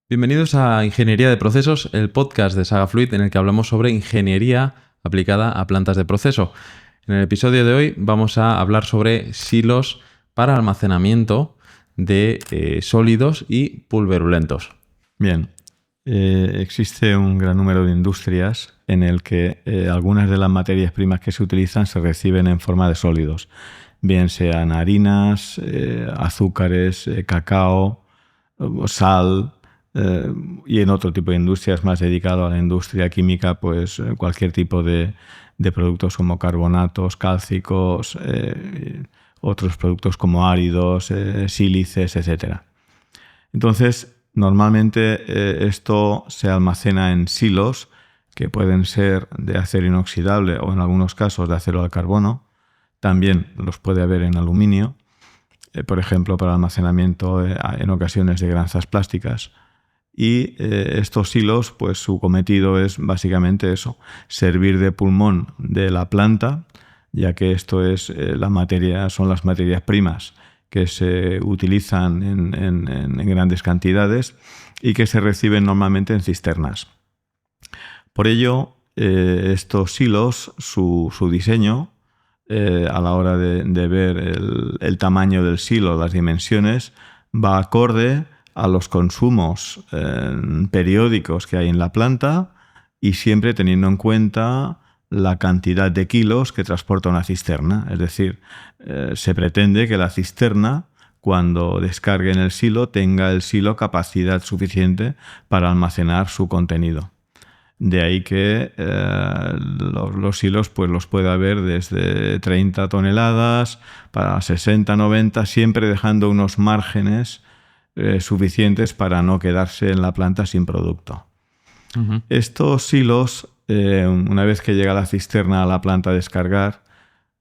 Bienvenidos a Ingeniería de Procesos, el podcast de SagaFluid en el que hablamos sobre ingeniería aplicada a plantas de proceso. En el episodio de hoy vamos a hablar sobre silos para almacenamiento de sólidos y pulverulentos. Bien, existe un gran número de industrias en el que algunas de las materias primas que se utilizan se reciben en forma de sólidos, bien sean harinas, azúcares, cacao, sal, y en otro tipo de industrias más dedicado a la industria química, pues cualquier tipo de productos como carbonatos, cálcicos, otros productos como áridos, sílices, etc. Entonces, normalmente esto se almacena en silos que pueden ser de acero inoxidable o en algunos casos de acero al carbono. También los puede haber en aluminio, por ejemplo, para almacenamiento en ocasiones de granjas plásticas. Y estos silos, pues su cometido es básicamente eso, servir de pulmón de la planta, ya que esto es son las materias primas que se utilizan en grandes cantidades y que se reciben normalmente en cisternas. Por ello, estos silos, su diseño, a la hora de ver el tamaño del silo, las dimensiones, va acorde a los consumos periódicos que hay en la planta y siempre teniendo en cuenta la cantidad de kilos que transporta una cisterna. Es decir, se pretende que la cisterna, cuando descargue en el silo, tenga el silo capacidad suficiente para almacenar su contenido. De ahí que los silos pues los puede haber desde 30 toneladas para 60, 90, siempre dejando unos márgenes suficientes para no quedarse en la planta sin producto. Uh-huh. Estos silos, una vez que llega la cisterna a la planta a descargar,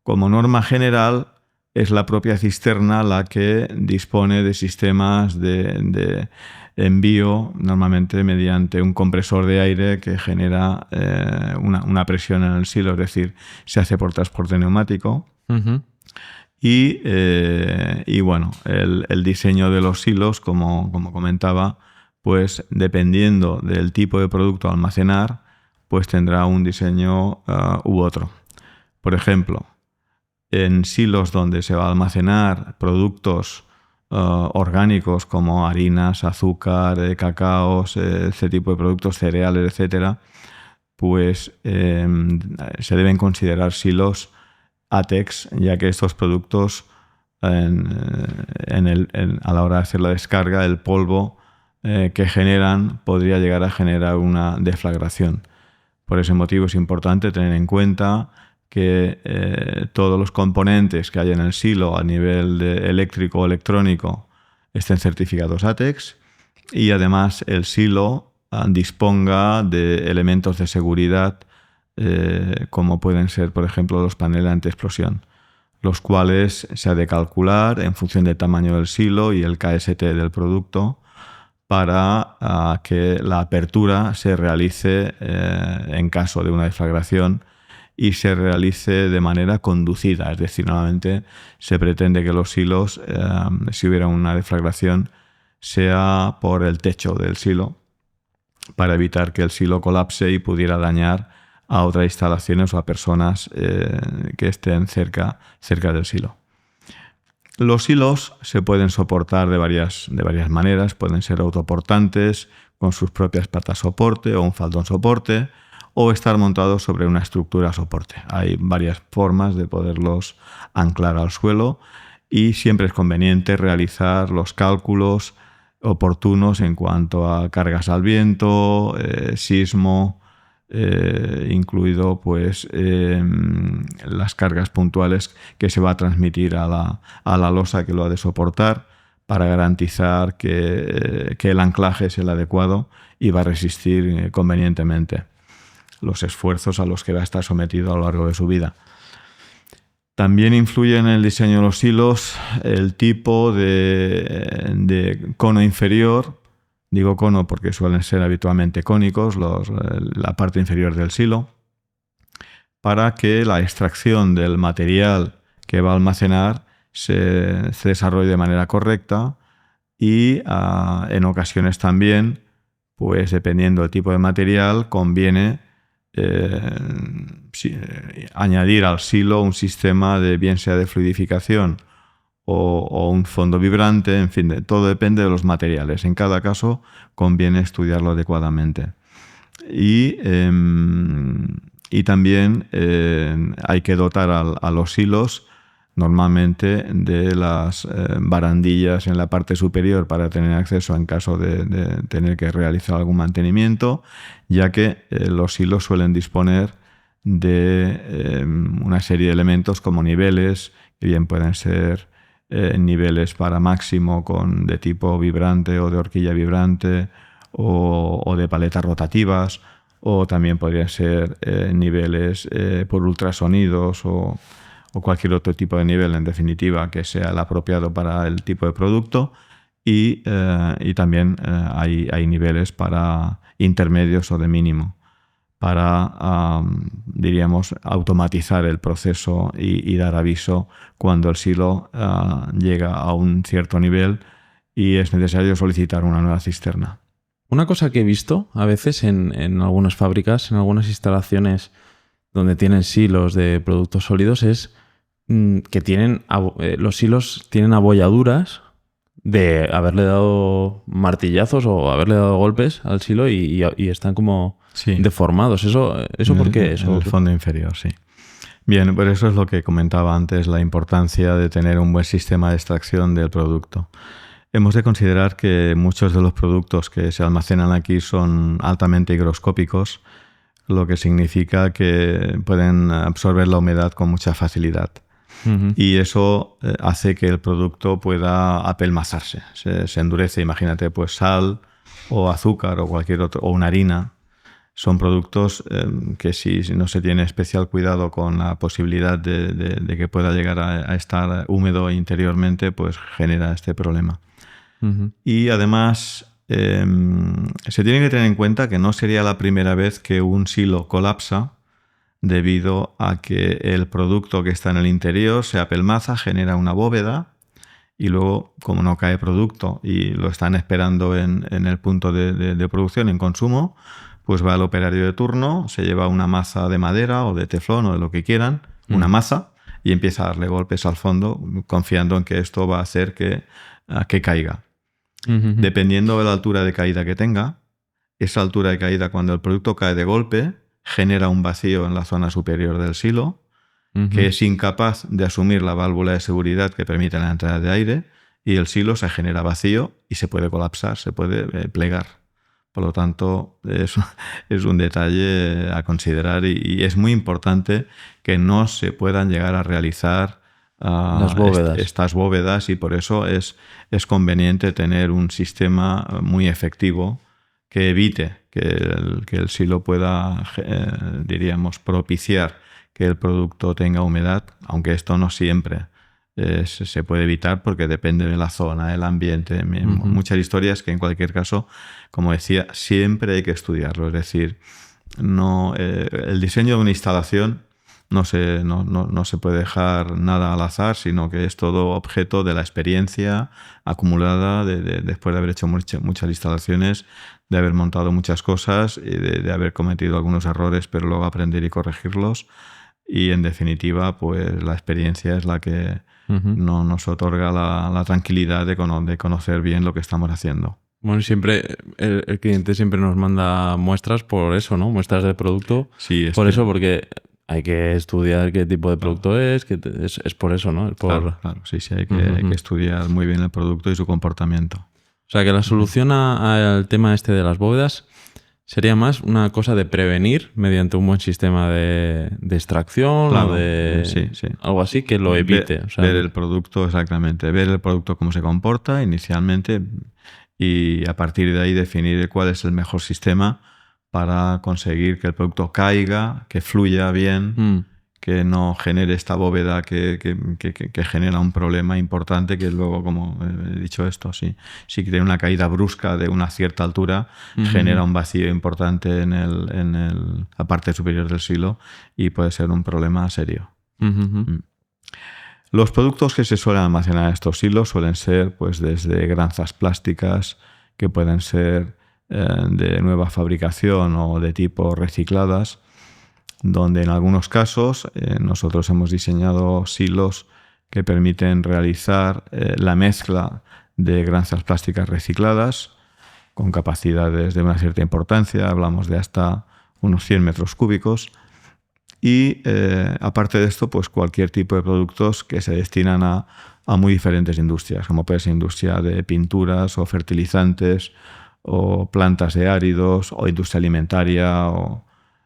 como norma general, es la propia cisterna la que dispone de sistemas de envío, normalmente mediante un compresor de aire que genera una presión en el silo, es decir, se hace por transporte neumático. Uh-huh. Y bueno, el diseño de los silos, como comentaba, pues dependiendo del tipo de producto a almacenar, pues tendrá un diseño u otro. Por ejemplo, en silos donde se va a almacenar productos orgánicos como harinas, azúcar, cacaos, este tipo de productos, cereales, etcétera, pues se deben considerar silos ATEX, ya que estos productos a la hora de hacer la descarga, el polvo que generan podría llegar a generar una deflagración. Por ese motivo es importante tener en cuenta que todos los componentes que hay en el silo a nivel eléctrico o electrónico estén certificados ATEX y además el silo disponga de elementos de seguridad como pueden ser, por ejemplo, los paneles antiexplosión, los cuales se ha de calcular en función del tamaño del silo y el KST del producto para que la apertura se realice en caso de una deflagración y se realice de manera conducida. Es decir, normalmente se pretende que los silos, si hubiera una deflagración, sea por el techo del silo para evitar que el silo colapse y pudiera dañar a otras instalaciones o a personas que estén cerca del silo. Los silos se pueden soportar de varias maneras. Pueden ser autoportantes con sus propias patas soporte o un faldón soporte, o estar montados sobre una estructura soporte. Hay varias formas de poderlos anclar al suelo y siempre es conveniente realizar los cálculos oportunos en cuanto a cargas al viento, sismo, incluido pues las cargas puntuales que se va a transmitir a la losa que lo ha de soportar para garantizar que el anclaje es el adecuado y va a resistir convenientemente los esfuerzos a los que va a estar sometido a lo largo de su vida. También influye en el diseño de los silos el tipo de cono inferior. Digo cono porque suelen ser habitualmente cónicos la parte inferior del silo, para que la extracción del material que va a almacenar se desarrolle de manera correcta y en ocasiones también pues dependiendo del tipo de material, conviene añadir al silo un sistema de bien sea de fluidificación o un fondo vibrante, en fin, todo depende de los materiales. En cada caso conviene estudiarlo adecuadamente. Y también hay que dotar a los silos normalmente de las barandillas en la parte superior para tener acceso en caso de tener que realizar algún mantenimiento, ya que los silos suelen disponer de una serie de elementos como niveles, que bien pueden ser niveles para máximo de tipo vibrante o de horquilla vibrante o de paletas rotativas, o también podrían ser niveles por ultrasonidos o cualquier otro tipo de nivel, en definitiva, que sea el apropiado para el tipo de producto. Y también hay niveles para intermedios o de mínimo, para, diríamos, automatizar el proceso y dar aviso cuando el silo llega a un cierto nivel y es necesario solicitar una nueva cisterna. Una cosa que he visto a veces en algunas fábricas, en algunas instalaciones donde tienen silos de productos sólidos, es que los silos tienen abolladuras de haberle dado martillazos o haberle dado golpes al silo y están como deformados. ¿Eso por qué es? En el fondo inferior, sí. Bien, pues eso es lo que comentaba antes, la importancia de tener un buen sistema de extracción del producto. Hemos de considerar que muchos de los productos que se almacenan aquí son altamente higroscópicos, lo que significa que pueden absorber la humedad con mucha facilidad. Uh-huh. Y eso hace que el producto pueda apelmazarse, se endurece. Imagínate, pues sal o azúcar o cualquier otro, o una harina. Son productos que si no se tiene especial cuidado con la posibilidad de que pueda llegar a estar húmedo interiormente, pues genera este problema. Uh-huh. Y además se tiene que tener en cuenta que no sería la primera vez que un silo colapsa debido a que el producto que está en el interior se apelmaza, genera una bóveda y luego, como no cae producto y lo están esperando en el punto de producción, en consumo, pues va al operario de turno, se lleva una maza de madera o de teflón o de lo que quieran, una maza, y empieza a darle golpes al fondo confiando en que esto va a hacer que caiga. Uh-huh. Dependiendo de la altura de caída que tenga, esa altura de caída, cuando el producto cae de golpe, genera un vacío en la zona superior del silo, uh-huh, que es incapaz de asumir la válvula de seguridad que permite la entrada de aire, y el silo se genera vacío y se puede colapsar, se puede plegar. Por lo tanto, es un detalle a considerar y es muy importante que no se puedan llegar a realizar estas bóvedas, y por eso es conveniente tener un sistema muy efectivo que evite que el silo pueda, diríamos, propiciar que el producto tenga humedad, aunque esto no siempre se puede evitar porque depende de la zona, del ambiente, uh-huh, muchas historias que en cualquier caso, como decía, siempre hay que estudiarlo. Es decir, el diseño de una instalación no se puede dejar nada al azar, sino que es todo objeto de la experiencia acumulada después de haber hecho muchas instalaciones, de haber montado muchas cosas y de haber cometido algunos errores, pero luego aprender y corregirlos. Y en definitiva, pues la experiencia es la que uh-huh, nos otorga la tranquilidad de conocer bien lo que estamos haciendo. Bueno, siempre el cliente siempre nos manda muestras por eso, ¿no? Muestras del producto. Sí, por eso, porque hay que estudiar qué tipo de producto es por eso, ¿no? Claro, sí, hay que estudiar muy bien el producto y su comportamiento. O sea, que la solución al tema este de las bóvedas sería más una cosa de prevenir mediante un buen sistema de extracción, claro, o de algo así que lo evite. Ver el producto, exactamente. Ver el producto cómo se comporta inicialmente y a partir de ahí definir cuál es el mejor sistema para conseguir que el producto caiga, que fluya bien, que no genere esta bóveda que genera un problema importante, que luego, como he dicho esto, si tiene una caída brusca de una cierta altura, uh-huh, genera un vacío importante en la parte superior del silo y puede ser un problema serio. Uh-huh. Los productos que se suelen almacenar en estos silos suelen ser pues desde granzas plásticas, que pueden ser de nueva fabricación o de tipo recicladas, donde en algunos casos nosotros hemos diseñado silos que permiten realizar la mezcla de granjas plásticas recicladas con capacidades de una cierta importancia, hablamos de hasta unos 100 metros cúbicos, y aparte de esto, pues cualquier tipo de productos que se destinan a muy diferentes industrias, como puede ser industria de pinturas o fertilizantes o plantas de áridos o industria alimentaria o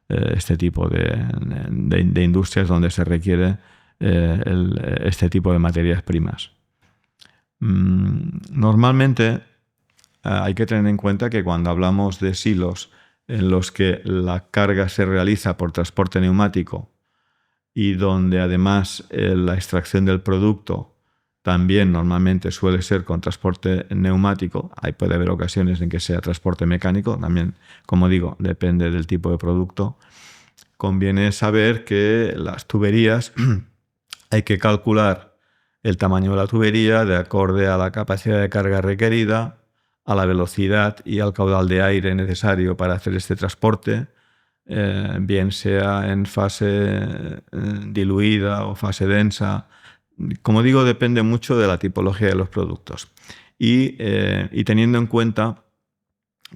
este tipo de industrias donde se requiere este tipo de materias primas. Normalmente hay que tener en cuenta que cuando hablamos de silos en los que la carga se realiza por transporte neumático y donde además la extracción del producto también normalmente suele ser con transporte neumático, ahí puede haber ocasiones en que sea transporte mecánico, también, como digo, depende del tipo de producto. Conviene saber que las tuberías hay que calcular el tamaño de la tubería de acorde a la capacidad de carga requerida, a la velocidad y al caudal de aire necesario para hacer este transporte, bien sea en fase diluida o fase densa. Como digo, depende mucho de la tipología de los productos. Y teniendo en cuenta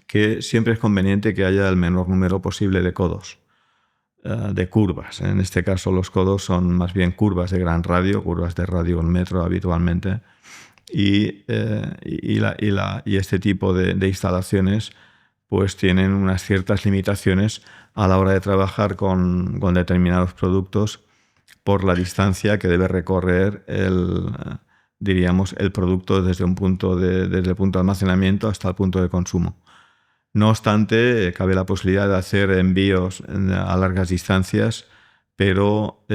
que siempre es conveniente que haya el menor número posible de codos, de curvas. En este caso los codos son más bien curvas de gran radio, curvas de radio 1 metro habitualmente, y este tipo de instalaciones pues tienen unas ciertas limitaciones a la hora de trabajar con determinados productos por la distancia que debe recorrer el producto desde el punto de almacenamiento hasta el punto de consumo. No obstante, cabe la posibilidad de hacer envíos a largas distancias, pero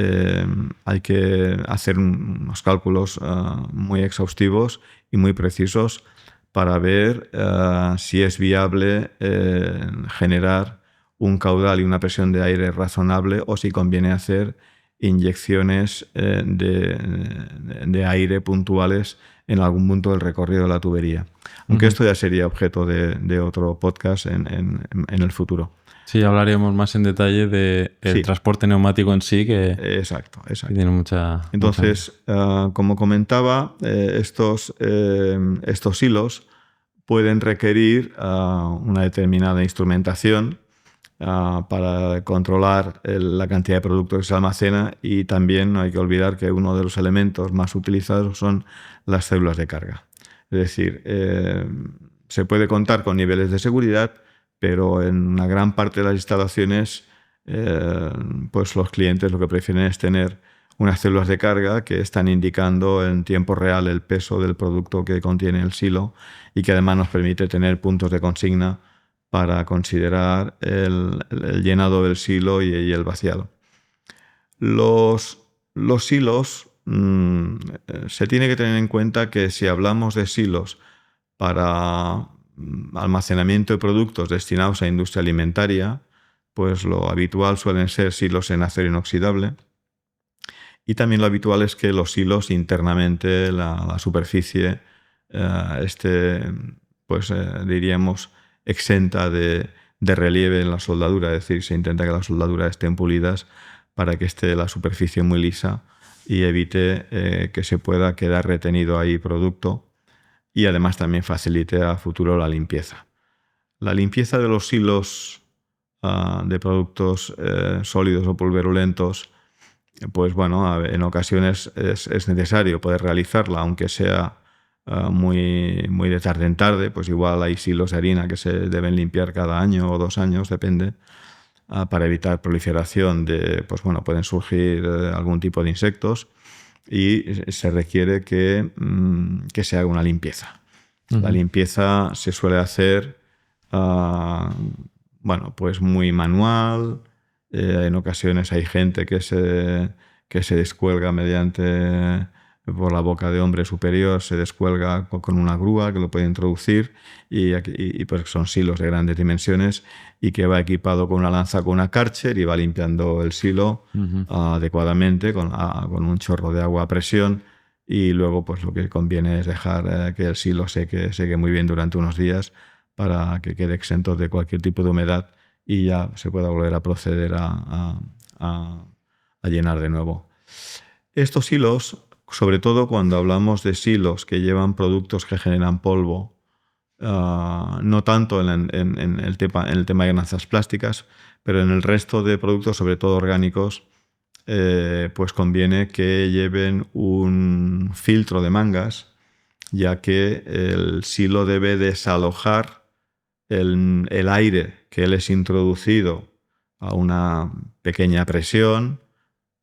hay que hacer unos cálculos muy exhaustivos y muy precisos para ver si es viable generar un caudal y una presión de aire razonable o si conviene hacer inyecciones de aire puntuales en algún punto del recorrido de la tubería. Aunque esto ya sería objeto de otro podcast en el futuro. Sí, hablaríamos más en detalle del transporte neumático en sí, que exacto. Tiene mucha... Entonces, como comentaba, estos hilos pueden requerir una determinada instrumentación para controlar la cantidad de productos que se almacena, y también no hay que olvidar que uno de los elementos más utilizados son las células de carga. Es decir, se puede contar con niveles de seguridad, pero en una gran parte de las instalaciones pues los clientes lo que prefieren es tener unas células de carga que están indicando en tiempo real el peso del producto que contiene el silo, y que además nos permite tener puntos de consigna para considerar el llenado del silo y el vaciado. Los silos, se tiene que tener en cuenta que si hablamos de silos para almacenamiento de productos destinados a industria alimentaria, pues lo habitual suelen ser silos en acero inoxidable, y también lo habitual es que los silos internamente, la superficie, diríamos, exenta de relieve en la soldadura, es decir, se intenta que las soldaduras estén pulidas para que esté la superficie muy lisa y evite que se pueda quedar retenido ahí producto, y además también facilite a futuro la limpieza. La limpieza de los silos de productos sólidos o pulverulentos, pues bueno, en ocasiones es necesario poder realizarla, aunque sea muy de tarde en tarde. Pues igual hay silos de harina que se deben limpiar cada año o 2 años, depende, para evitar proliferación pueden surgir algún tipo de insectos, y se requiere que se haga una limpieza. Uh-huh. La limpieza se suele hacer pues muy manual. En ocasiones hay gente que se descuelga mediante, por la boca de hombre superior, se descuelga con una grúa que lo puede introducir, y pues son silos de grandes dimensiones, y que va equipado con una lanza, con una Karcher, y va limpiando el silo adecuadamente con un chorro de agua a presión, y luego pues lo que conviene es dejar que el silo seque muy bien durante unos días para que quede exento de cualquier tipo de humedad y ya se pueda volver a proceder a llenar de nuevo. Estos silos, sobre todo cuando hablamos de silos que llevan productos que generan polvo, no tanto en el tema de ganancias plásticas, pero en el resto de productos, sobre todo orgánicos, pues conviene que lleven un filtro de mangas, ya que el silo debe desalojar el aire que él es introducido a una pequeña presión,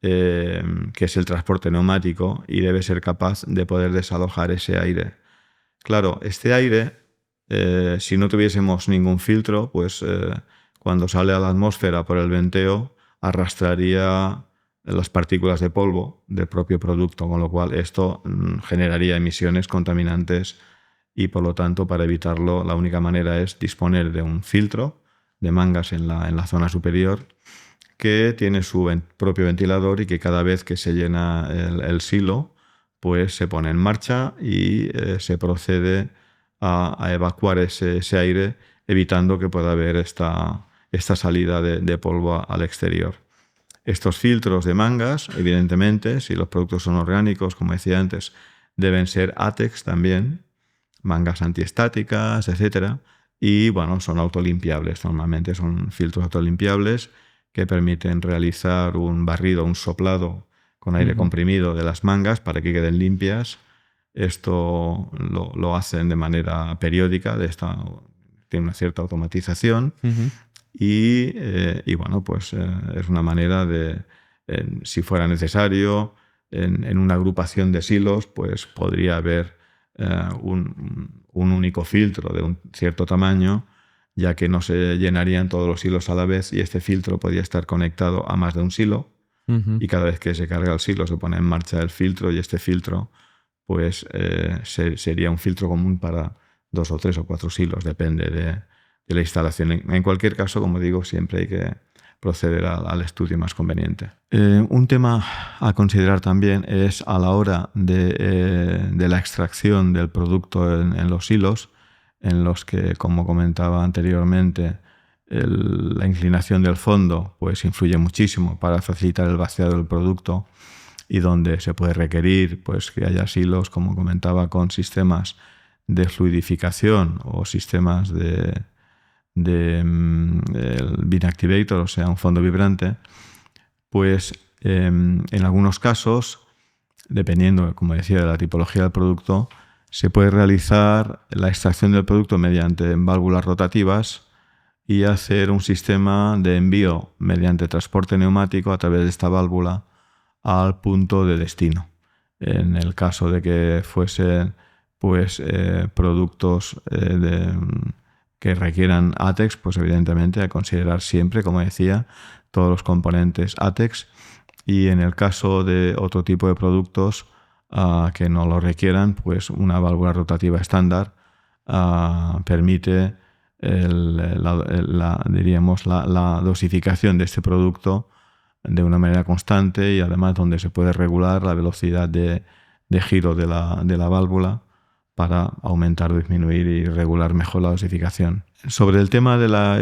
que es el transporte neumático, y debe ser capaz de poder desalojar ese aire. Claro, este aire, si no tuviésemos ningún filtro, pues cuando sale a la atmósfera por el venteo, arrastraría las partículas de polvo del propio producto, con lo cual esto generaría emisiones contaminantes y, por lo tanto, para evitarlo, la única manera es disponer de un filtro de mangas en la zona superior que tiene su propio ventilador y que cada vez que se llena el silo, pues se pone en marcha y se procede a evacuar ese aire, evitando que pueda haber esta salida de polvo al exterior. Estos filtros de mangas, evidentemente, si los productos son orgánicos, como decía antes, deben ser ATEX también, mangas antiestáticas, etc. Y bueno, son autolimpiables, normalmente son filtros autolimpiables que permiten realizar un barrido, un soplado con aire comprimido de las mangas para que queden limpias. Esto lo hacen de manera periódica, tiene una cierta automatización. Y bueno, pues es una manera de, si fuera necesario, en una agrupación de silos, pues podría haber un único filtro de un cierto tamaño, ya que no se llenarían todos los silos a la vez y este filtro podría estar conectado a más de un silo. Y cada vez que se carga el silo se pone en marcha el filtro y este filtro pues sería un filtro común para 2 o 3 o 4 silos, depende de la instalación. En cualquier caso, como digo, siempre hay que proceder al estudio más conveniente. Un tema a considerar también es a la hora de la extracción del producto en los silos, en los que, como comentaba anteriormente, la inclinación del fondo pues influye muchísimo para facilitar el vaciado del producto, y donde se puede requerir pues que haya silos, como comentaba, con sistemas de fluidificación o sistemas de bin activator, o sea, un fondo vibrante, pues en algunos casos, dependiendo, como decía, de la tipología del producto, se puede realizar la extracción del producto mediante válvulas rotativas y hacer un sistema de envío mediante transporte neumático a través de esta válvula al punto de destino. En el caso de que fuesen pues, productos que requieran ATEX, pues evidentemente hay que considerar siempre, como decía, todos los componentes ATEX, y en el caso de otro tipo de productos que no lo requieran, pues una válvula rotativa estándar permite la dosificación de este producto de una manera constante, y además donde se puede regular la velocidad de giro de la válvula para aumentar o disminuir y regular mejor la dosificación. Sobre el tema de la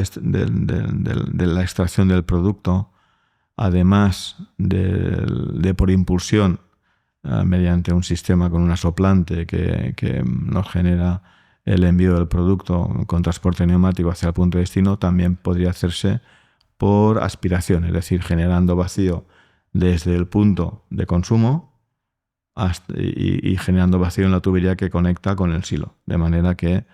extracción del producto, además de por impulsión mediante un sistema con una soplante que nos genera el envío del producto con transporte neumático hacia el punto de destino, también podría hacerse por aspiración, es decir, generando vacío desde el punto de consumo y generando vacío en la tubería que conecta con el silo, de manera que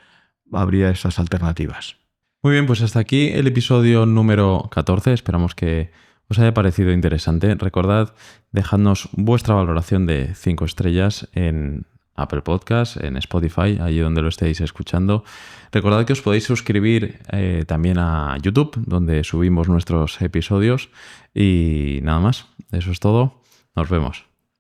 habría esas alternativas. Muy bien, pues hasta aquí el episodio número 14. Esperamos que os haya parecido interesante. Recordad, dejadnos vuestra valoración de 5 estrellas en Apple Podcasts, en Spotify, allí donde lo estéis escuchando. Recordad que os podéis suscribir también a YouTube, donde subimos nuestros episodios. Y nada más, eso es todo. Nos vemos.